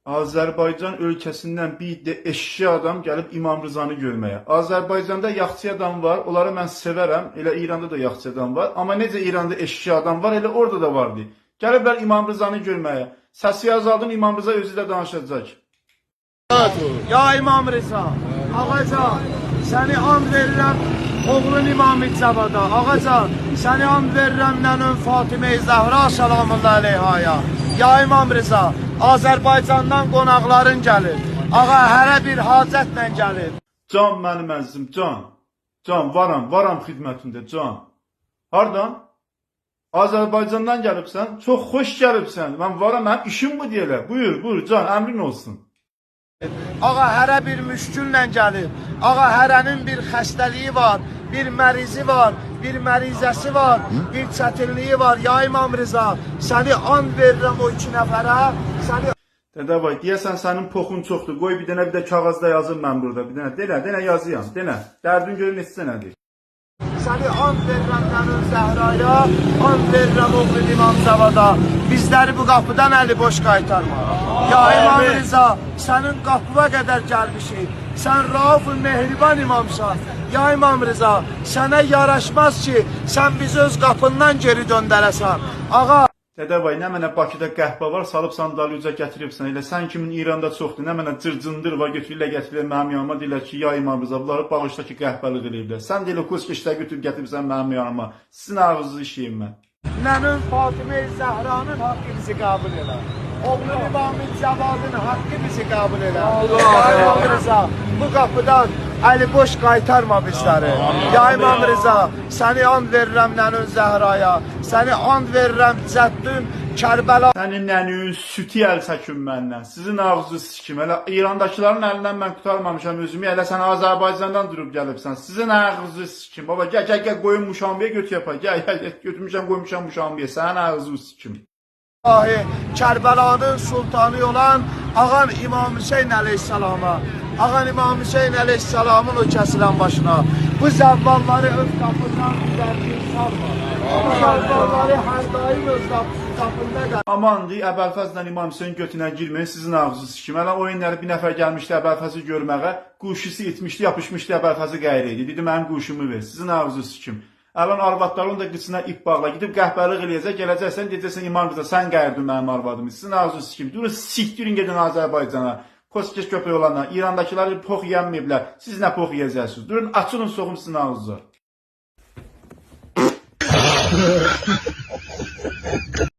Azərbaycan ölkəsindən bir də eşşi adam gəlib İmam Rızanı görməyə. Azərbaycanda yaxçı adam var, onları mən sevərəm. Elə İranda da yaxçı adam var. Amma necə İranda eşşi adam var, elə orada da vardı. Gəliblər İmam Rızanı görməyə. Səsi azaldım, İmam Rıza özü də danışacaq. Ya İmam Rıza, ağacan, səni and verirəm oğlun İmam-ı Cavada. Ağacan, səni and verirəm nənün Fatimə-i Zəhra salamullah aleyhaya. Ya İmam Rıza, Azərbaycandan qonaqların gəlir. Ağa, hərə bir hacətlə gəlir. Can mənim əzizim, can. Can, varam xidmətində, can. Hardan? Azərbaycandan gəlibsən, çox xoş gəlibsən. Mən varam, mənim işim bu deyilə. Buyur, can, əmrin olsun. Ağa, hərə bir müşküllə gəlir. Ağa, hərənin bir xəstəliyi var, bir mərizi var, bir mərizəsi var, bir çətinliyi var. Ya İmam Rıza, səni and verirəm o 2 nəfərə, səni... Dədə vay, deyəsən sənin poxun çoxdur. Qoy bir dənə kağızda yazım mən burada. Bir dənə yazıyam, denə. Dərdin görün neçə nədir? Səni and verirəm nənün Zəhraya, and verirəm oğlun İmam Cavada. Bizləri bu qapıdan əli boş qaytarma. Ya İmam Rıza, sənin qapıva qədər gəlmişik. Sən rauf-ı mehriban imamsan. Ya İmam Rıza, sənə yaraşmaz ki, sən bizi öz qapından geri döndərəsən. Ağa, Dədə vay, nə mənə Bakıda qəhvə var, salıb sandalyoca gətiribsən. Elə sən kimin İranda çoxdur, nə mənə cırcındır var, götürürlər mənim yanıma, deyirlər ki, ya İmam Rıza, bunları bağışda ki, qəhvəlik eləyiblər. Sən deyirlər, koşkeşdə götürüb gətiribsən mənim yanıma. Sizin ağzınızı işləyim mən. nənün Fatimə-i Zəhranın haqqı bizi qəbul elə. Oğlun İmam-ı Cavadın haqqı bizi qəbul elə. Ya İmam Rıza, bu qapıdan əli boş qaytarma bizləri. Ya İmam Rıza, səni and verirəm nənün Zəhraya, səni and verirəm Cəddün Kərbəla. Sənin nənün sütü əl çəkin məndən. Sizin ağzınızı sikim. Elə İrandakilərin əlindən mən qutarmamışam özümü. Elə sən Azərbaycandan durub gəlibsən. Sizin ağzınızı sikim. Baba, gəl qoyun Muşambiyə götür yapaq. Gəl, götürmüşəm qoymuşam Muşambiyə. Sənin ağzını sikim. Kərbəlanın sultanı olan Ağam İmam Hüseyin əleyhissalama, Ağam İmam Hüseyin əleyhissalamın o kəsilən başına bu zəvvalları öz qapından üzərdir salma. Bu zəvvalları hər daim öz qapında gəlir. Aman deyil, Əbəlfəzlə İmam Hüseyin götünə girməyin, sizin ağzınızı sikim. Hələ o günləri bir nəfər gəlmişdi Əbəlfəzi görməyə, quşisi itmişdi, yapışmışdı Əbəlfəzi qəyri idi. Dedi, mənim quşumu ver, sizin ağzınızı sikim. Ələn arvadların da qıçına ip bağla, gidib qəhbəlik eləyəcək, gələcəksən, deyəcəksən İmam Rıza, sən qərdin mənim arvadımı, sizin ağzınızı sikim. Durun, sikdirin gedin Azərbaycana, Koskoç köpək olanlar, İrandakiləri pox yemməyiblər, siz nə pox yiyəcəksiniz? Durun, açılın, soxum sizin ağzınıza.